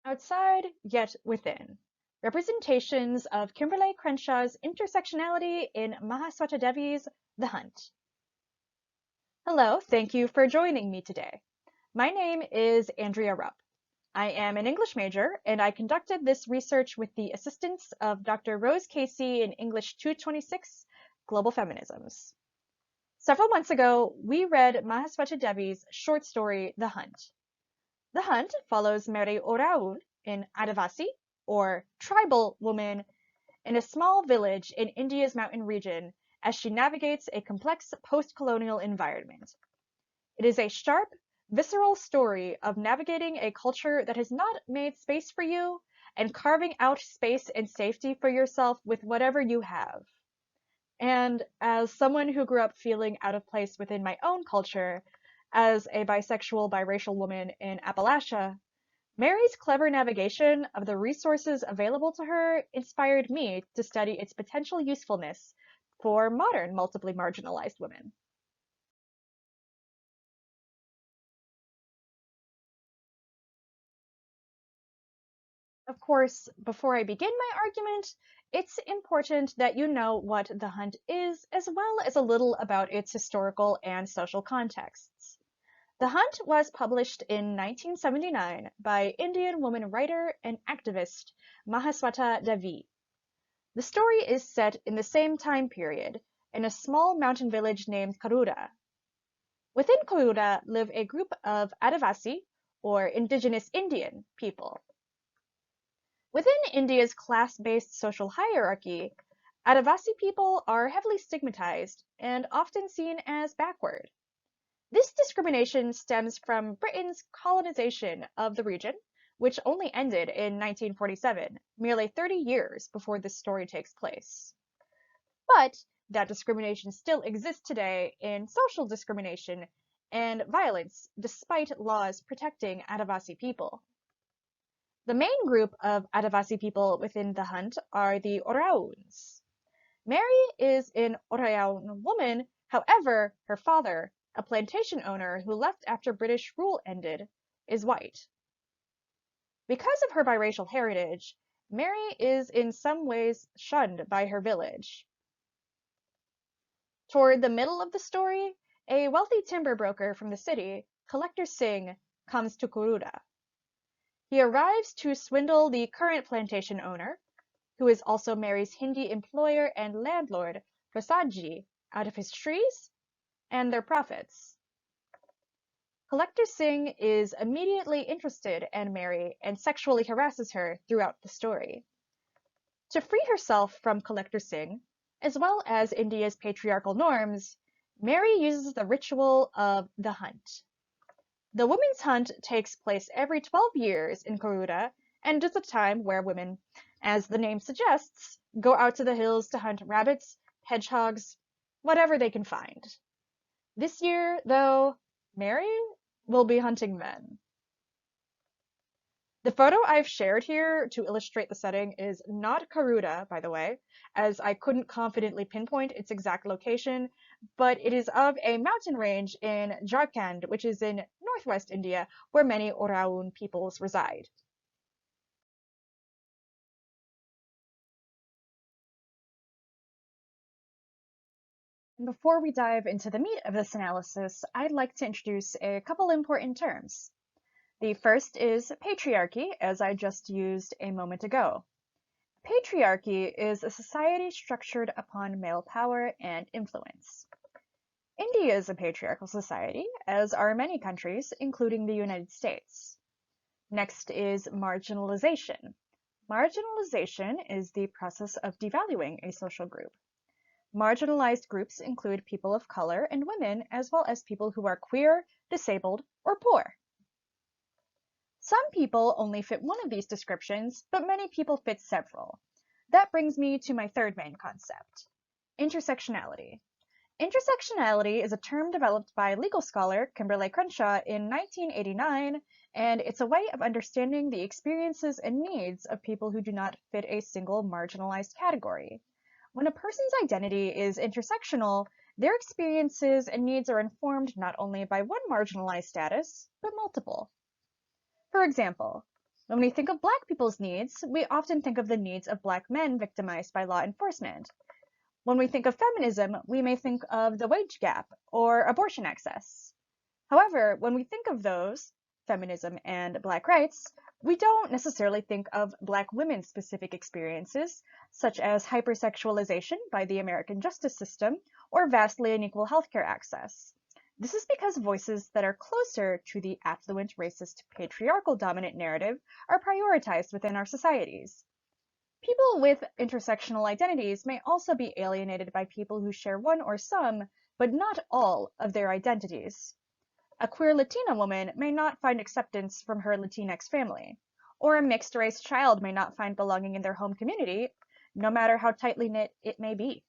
Outside, yet within. Representations of Kimberlé Crenshaw's intersectionality in Mahasweta Devi's The Hunt. Hello, thank you for joining me today. My name is Andrea Rupp. I am an English major, and I conducted this research with the assistance of Dr. Rose Casey in English 226, Global Feminisms. Several months ago, we read Mahasweta Devi's short story, The Hunt. The Hunt follows Mary Oraun, an Adivasi, or tribal woman, in a small village in India's mountain region as she navigates a complex post-colonial environment. It is a sharp, visceral story of navigating a culture that has not made space for you and carving out space and safety for yourself with whatever you have. And as someone who grew up feeling out of place within my own culture, as a bisexual, biracial woman in Appalachia, Mary's clever navigation of the resources available to her inspired me to study its potential usefulness for modern multiply marginalized women. Of course, before I begin my argument, it's important that you know what The Hunt is, as well as a little about its historical and social contexts. The Hunt was published in 1979 by Indian woman writer and activist Mahasweta Devi. The story is set in the same time period in a small mountain village named Karura. Within Karura live a group of Adivasi, or indigenous Indian, people. Within India's class-based social hierarchy, Adivasi people are heavily stigmatized and often seen as backward. This discrimination stems from Britain's colonization of the region, which only ended in 1947, merely 30 years before this story takes place. But that discrimination still exists today in social discrimination and violence, despite laws protecting Adivasi people. The main group of Adivasi people within the Hunt are the Orauns. Mary is an Oraun woman, however, her father, a plantation owner who left after British rule ended, is white. Because of her biracial heritage, Mary is in some ways shunned by her village. Toward the middle of the story, a wealthy timber broker from the city, Collector Singh, comes to Kurura. He arrives to swindle the current plantation owner, who is also Mary's Hindi employer and landlord, Prasadji, out of his trees and their profits. Collector Singh is immediately interested in Mary and sexually harasses her throughout the story. To free herself from Collector Singh, as well as India's patriarchal norms, Mary uses the ritual of the hunt. The women's hunt takes place every 12 years in Karura and is a time where women, as the name suggests, go out to the hills to hunt rabbits, hedgehogs, whatever they can find. This year, though, Mary will be hunting men. The photo I've shared here to illustrate the setting is not Karura, by the way, as I couldn't confidently pinpoint its exact location, but it is of a mountain range in Jharkhand, which is in northwest India, where many Oraun peoples reside. Before we dive into the meat of this analysis, I'd like to introduce a couple important terms. The first is patriarchy, as I just used a moment ago. Patriarchy is a society structured upon male power and influence. India is a patriarchal society, as are many countries, including the United States. Next is marginalization. Marginalization is the process of devaluing a social group. Marginalized groups include people of color and women, as well as people who are queer, disabled, or poor. Some people only fit one of these descriptions, but many people fit several. That brings me to my third main concept, intersectionality. Intersectionality is a term developed by legal scholar Kimberlé Crenshaw in 1989, and it's a way of understanding the experiences and needs of people who do not fit a single marginalized category. When a person's identity is intersectional, their experiences and needs are informed not only by one marginalized status, but multiple. For example, When we think of Black people's needs, we often think of the needs of Black men victimized by law enforcement. When we think of feminism, we may think of the wage gap or abortion access. However, when we think of those, feminism and Black rights, we don't necessarily think of Black women's specific experiences, such as hypersexualization by the American justice system or vastly unequal healthcare access. This is because voices that are closer to the affluent, racist, patriarchal dominant narrative are prioritized within our societies. People with intersectional identities may also be alienated by people who share one or some, but not all, of their identities. A queer Latina woman may not find acceptance from her Latinx family, or a mixed-race child may not find belonging in their home community, no matter how tightly knit it may be.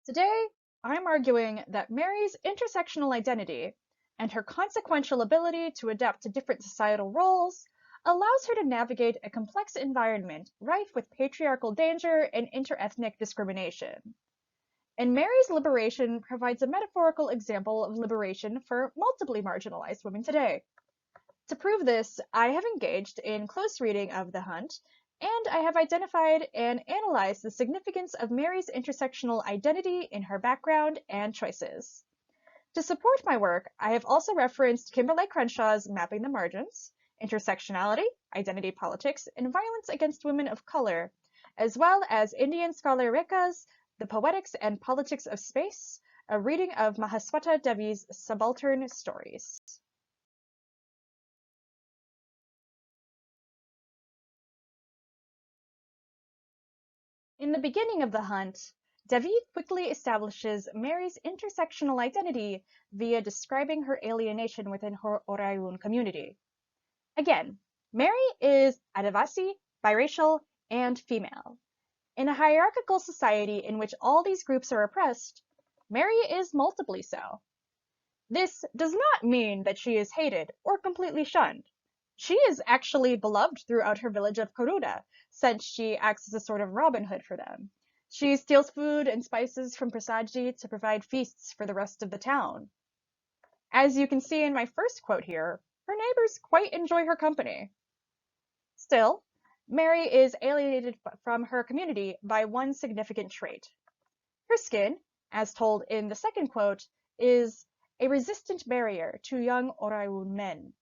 Today, I'm arguing that Mary's intersectional identity and her consequential ability to adapt to different societal roles allows her to navigate a complex environment rife with patriarchal danger and interethnic discrimination. And Mary's liberation provides a metaphorical example of liberation for multiply marginalized women today. To prove this, I have engaged in close reading of The Hunt, and I have identified and analyzed the significance of Mary's intersectional identity in her background and choices. To support my work, I have also referenced Kimberlé Crenshaw's Mapping the Margins, Intersectionality, Identity Politics, and Violence Against Women of Color, as well as Indian scholar Rekha's The Poetics and Politics of Space, a reading of Mahasweta Devi's Subaltern Stories. In the beginning of The Hunt, Devi quickly establishes Mary's intersectional identity via describing her alienation within her Orayun community. Again, Mary is Adivasi, biracial, and female. In a hierarchical society in which all these groups are oppressed, Mary is multiply so. This does not mean that she is hated or completely shunned. She is actually beloved throughout her village of Kuruda, since she acts as a sort of Robin Hood for them. She steals food and spices from Prasadji to provide feasts for the rest of the town. As you can see in my first quote here, her neighbors quite enjoy her company. Still, Mary is alienated from her community by one significant trait. Her skin, as told in the second quote, is a resistant barrier to young Orayun men.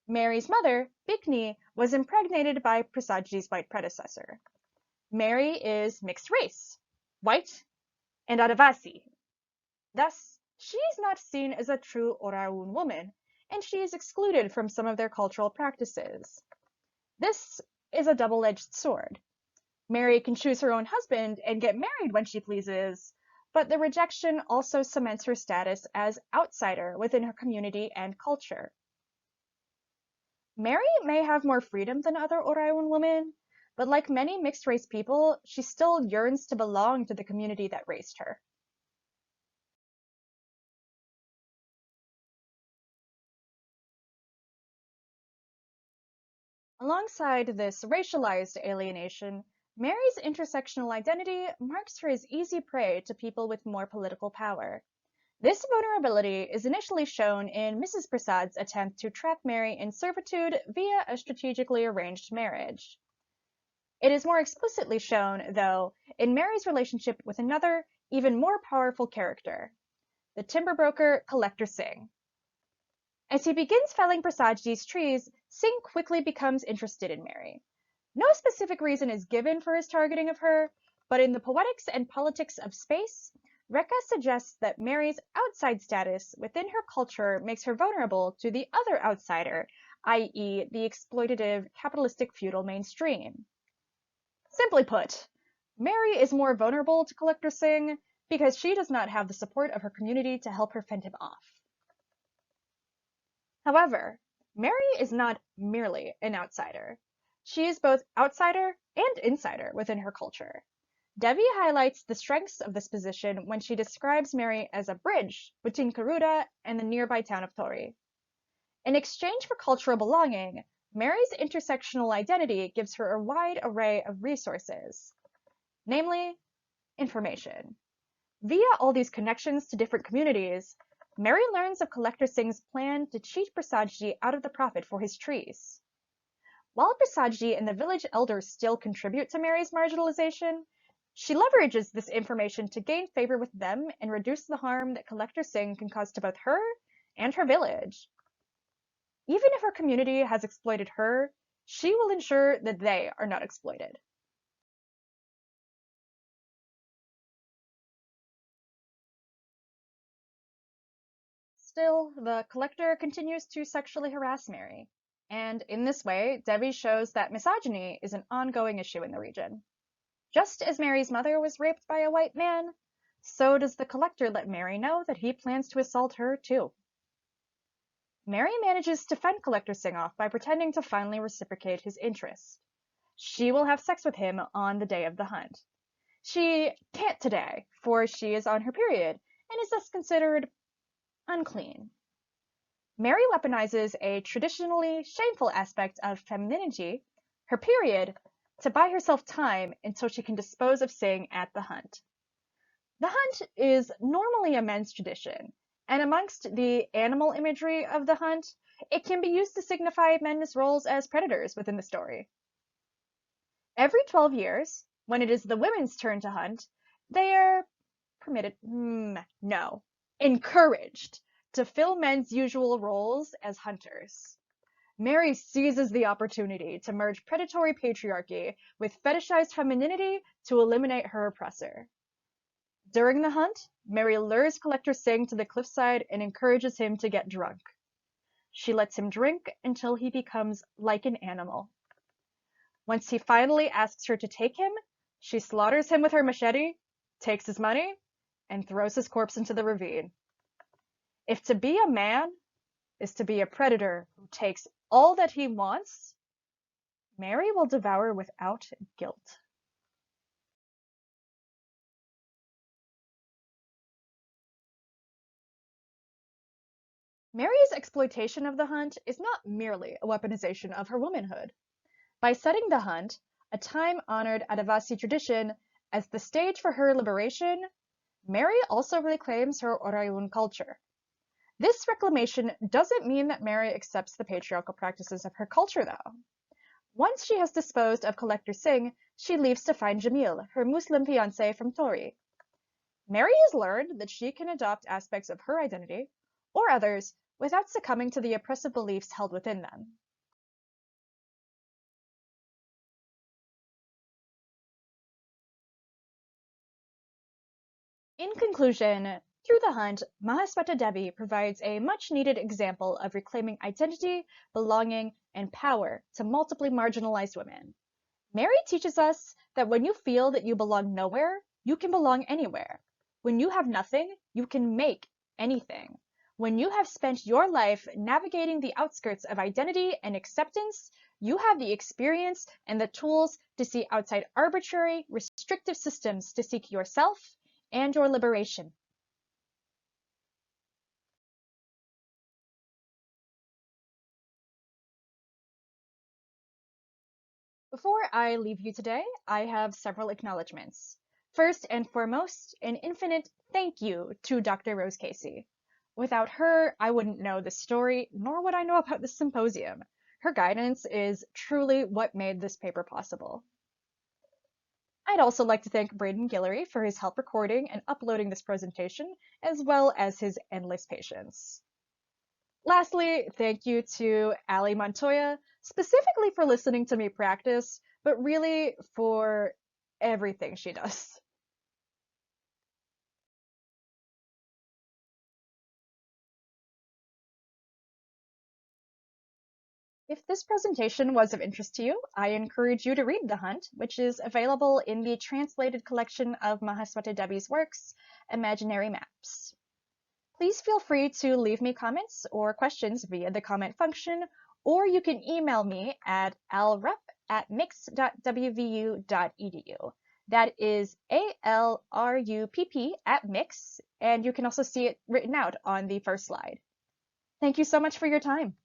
Mary's mother, Bikni, was impregnated by Prasadji's white predecessor. Mary is mixed race, white, and Adivasi. Thus, she is not seen as a true Orayun woman, and she is excluded from some of their cultural practices. This is a double-edged sword. Mary can choose her own husband and get married when she pleases, but the rejection also cements her status as outsider within her community and culture. Mary may have more freedom than other Orayun women, but like many mixed-race people, she still yearns to belong to the community that raised her. Alongside this racialized alienation, Mary's intersectional identity marks her as easy prey to people with more political power. This vulnerability is initially shown in Mrs. Prasad's attempt to trap Mary in servitude via a strategically arranged marriage. It is more explicitly shown, though, in Mary's relationship with another, even more powerful character, the timber broker Collector Singh. As he begins felling Prasadji's trees, Singh quickly becomes interested in Mary. No specific reason is given for his targeting of her, but in the Poetics and Politics of Space, Rekha suggests that Mary's outside status within her culture makes her vulnerable to the other outsider, i.e., the exploitative, capitalistic feudal mainstream. Simply put, Mary is more vulnerable to Collector Singh because she does not have the support of her community to help her fend him off. However, Mary is not merely an outsider. She is both outsider and insider within her culture. Devi highlights the strengths of this position when she describes Mary as a bridge between Karuda and the nearby town of Tori. In exchange for cultural belonging, Mary's intersectional identity gives her a wide array of resources, namely, information. Via all these connections to different communities, Mary learns of Collector Singh's plan to cheat Prasad out of the profit for his trees. While Prasad and the village elders still contribute to Mary's marginalization, she leverages this information to gain favor with them and reduce the harm that Collector Singh can cause to both her and her village. Even if her community has exploited her, she will ensure that they are not exploited. Still, the collector continues to sexually harass Mary, and in this way, Devi shows that misogyny is an ongoing issue in the region. Just as Mary's mother was raped by a white man, so does the collector let Mary know that he plans to assault her too. Mary manages to fend Collector Singh off by pretending to finally reciprocate his interest. She will have sex with him on the day of the hunt. She can't today, for she is on her period and is thus considered unclean. Mary weaponizes a traditionally shameful aspect of femininity, her period, to buy herself time until she can dispose of Singh at the hunt. The hunt is normally a men's tradition, and amongst the animal imagery of the hunt, it can be used to signify men's roles as predators within the story. Every 12 years, when it is the women's turn to hunt, they are permitted, no, encouraged to fill men's usual roles as hunters. Mary seizes the opportunity to merge predatory patriarchy with fetishized femininity to eliminate her oppressor. During the hunt, Mary lures Collector Singh to the cliffside and encourages him to get drunk. She lets him drink until he becomes like an animal. Once he finally asks her to take him, she slaughters him with her machete, takes his money, and throws his corpse into the ravine. If to be a man is to be a predator who takes all that he wants, Mary will devour without guilt. Mary's exploitation of the hunt is not merely a weaponization of her womanhood. By setting the hunt, a time-honored Adivasi tradition, as the stage for her liberation, Mary also reclaims her Orayun culture. This reclamation doesn't mean that Mary accepts the patriarchal practices of her culture, though. Once she has disposed of Collector Singh, she leaves to find Jamil, her Muslim fiancé from Tori. Mary has learned that she can adopt aspects of her identity, or others, without succumbing to the oppressive beliefs held within them. In conclusion, through the hunt, Mahasweta Devi provides a much-needed example of reclaiming identity, belonging, and power to multiply marginalized women. Mary teaches us that when you feel that you belong nowhere, you can belong anywhere. When you have nothing, you can make anything. When you have spent your life navigating the outskirts of identity and acceptance, you have the experience and the tools to see outside arbitrary, restrictive systems to seek yourself and your liberation. Before I leave you today, I have several acknowledgments. First and foremost, an infinite thank you to Dr. Rose Casey. Without her, I wouldn't know this story, nor would I know about this symposium. Her guidance is truly what made this paper possible. I'd also like to thank Braden Guillory for his help recording and uploading this presentation, as well as his endless patience. Lastly, thank you to Ali Montoya, specifically for listening to me practice, but really for everything she does. If this presentation was of interest to you, I encourage you to read The Hunt, which is available in the translated collection of Mahasweta Devi's works, Imaginary Maps. Please feel free to leave me comments or questions via the comment function, or you can email me at alrupp@mix.wvu.edu. That is ALRUPP @mix, and you can also see it written out on the first slide. Thank you so much for your time.